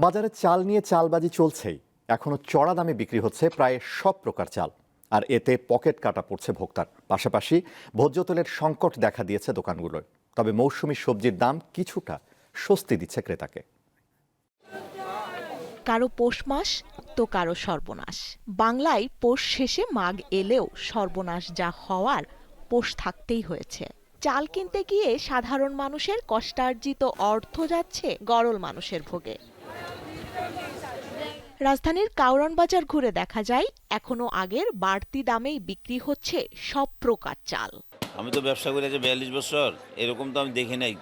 বাজারে চাল নিয়ে চালবাজি চলছেই। এখনো চড়া দামে বিক্রি হচ্ছে প্রায় সব প্রকার চাল, আর এতে পকেট কাটা পড়ছে ভোক্তার। পাশাপাশি ভোজ্য তেলের সংকট দেখা দিয়েছে দোকানগুলোয়। তবে মৌসুমী সবজির দাম কিছুটা স্বস্তি দিচ্ছে ক্রেতাকে। কারো পৌষ মাস তো কারো সর্বনাশ। বাংলায় পৌষ শেষে মাঘ এলেও সর্বনাশ যা হওয়ার পৌষ থাকতেই হয়েছে। চাল কিনতে গিয়ে সাধারণ মানুষের কষ্টার্জিত অর্থ যাচ্ছে গরল মানুষের ভোগে। রাজধানীর কাউরান বাজার ঘুরে দেখা যায় এখনো আগের বাড়তি দামেই বিক্রি হচ্ছে সব প্রকার চাল। আমি তো ব্যবসা করে 42 বছর, এরকম তো আমি দেখি নাই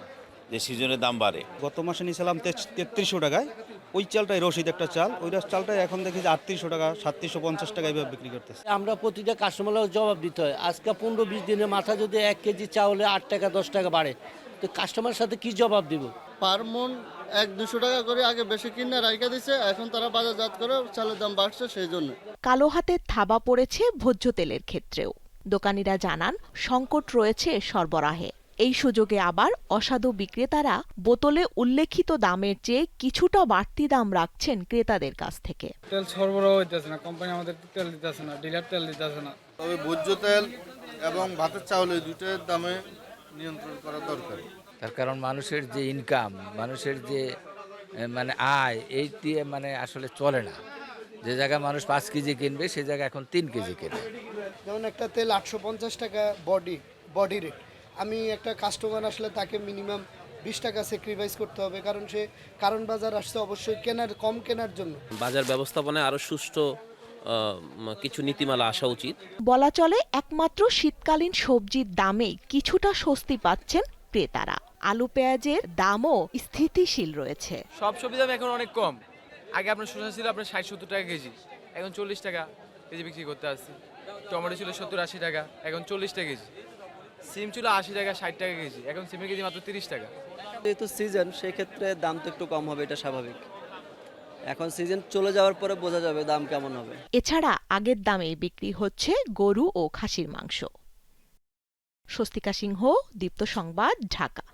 যে সিজনের দাম বাড়ে। গত মাসে নিয়েছিলাম 3300 টাকায়, ওই চালটাই রসিদ একটা চাল, ওই চালটাই এখন দেখি যে 3800 টাকা 3750 টাকা এইভাবে বিক্রি করতেছে। আমরা প্রতিটা কাস্টমারের জবাব দিতে হয়। আজকে 15-20 দিনের মাথা যদি 1 কেজি চাউলে 8 টাকা 10 টাকা বাড়ে, তো কাস্টমারের সাথে কি জবাব দিব? পার মন 100-200 টাকা করে আগে বেশি কিনে রাইখা দিছে, এখন তারা বাজারজাত করে চালের দাম বাড়ছে সেই জন্য। কালো হাতের থাবা পড়েছে ভোজ্য তেলের ক্ষেত্রেও। দোকানিরা জানান সংকট রয়েছে সরবরাহে। এই সুযোগে আবার অসাধু বিক্রেতারা বোতলে উল্লেখিত দামের চেয়ে কিছুটা বাড়তি দাম রাখছেন ক্রেতাদের কাছ থেকে। তেল সরবরাহ হইতেছে না, কোম্পানি আমাদের তেল দিতেছে না, ডিলার তেল দিতেছে না। তবে ভোজ্য তেল এবং ভাতের চাউল এই দুটোর দামে নিয়ন্ত্রণ করা দরকার। তার কারণ মানুষের যে ইনকাম, মানুষের যে আয়, এই দিয়ে আসলে চলে না। যে জায়গায় মানুষ 5 কেজি কিনবে সে জায়গায় এখন 3 কেজি কিনবে। যেমন একটা তেল 850 টাকা বডি রেট, আমি একটা কাস্টমার আসলে তাকে মিনিমাম 20 টাকা স্যাক্রিফাইস করতে হবে, কারণ সে কারণ বাজার আসছে অবশ্যই কম কেনার জন্য। বাজার ব্যবস্থাপনায় আরো সুষ্ঠু কিছু নীতিমালা আসা উচিত। বলা চলে একমাত্র শীতকালীন সবজির দামে কিছুটা স্বস্তি পাচ্ছেন ক্রেতারা। আলু পেঁয়াজের দামও স্থিতিশীল রয়েছে। সব সবজির দাম এখন অনেক কম। আগে আপনার শসা ছিল আপনার 60-70 টাকা কেজি, এখন 40 টাকা কেজি বিক্রি করতে আসছে। টমেটো ছিল 70-80 টাকা, এখন 40 টাকা কেজি। সিম ছিল 80 টাকা 60 টাকা কেজি, এখন সিমের কেজি মাত্র 30 টাকা। যেহেতু সিজন, সেক্ষেত্রে দাম তো একটু কম হবে, এটা স্বাভাবিক। এখন সিজন চলে যাওয়ার পরে বোঝা যাবে দাম কেমন হবে। এছাড়া আগের দামে বিক্রি হচ্ছে গরু ও খাসির মাংস। স্বস্তিকা সিংহ, দীপ্ত সংবাদ, ঢাকা।